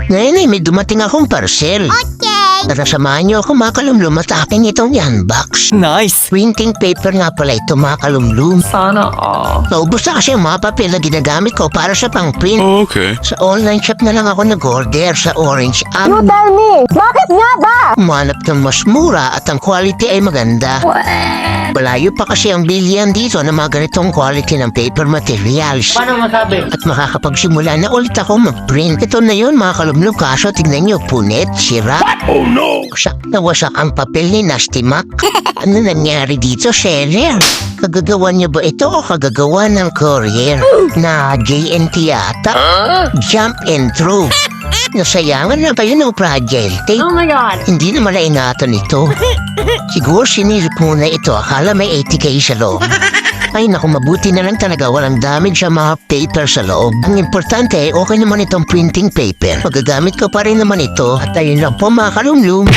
Ngayon ay may dumating akong parcel. Okay. Tara samahan niyo ako mga kalumlum at akin itong i-unbox. Nice! Printing paper nga pala ito mga kalumlum. Sana all. Naubos na kasi ang mga papel na ginagamit ko para sa pang-print. Okay. Sa online shop na lang ako nag-order sa Orange app. You tell me, bakit nga ba? Umanap ng mas mura at ang quality ay maganda. Malayo pa kasi ang bilihan dito ng mga ganitong quality ng paper materials. Paano masabi? At makakapagsimula na ulit ako mag-print. Ito na yun mga kalumlum, kaso tignan nyo, punit, sira. Oh no! Nawasak ang papel ni Nasty Mac. Ano nangyari dito, seller? Kagagawa niyo ba ito o kagagawa ng courier? Na JNT yata? Jump and through. Nasayangan na ba yun ng fragile tape? Oh my God! Hindi na mala ingatan ito. Siguro sinilip muna ito, akala may 80k sa loob. Ay naku, mabuti na lang talaga walang damage sa mga paper sa loob. Ang importante, okay naman itong printing paper. Magagamit ko pa rin naman ito. At ayun lang po mga kalumlum.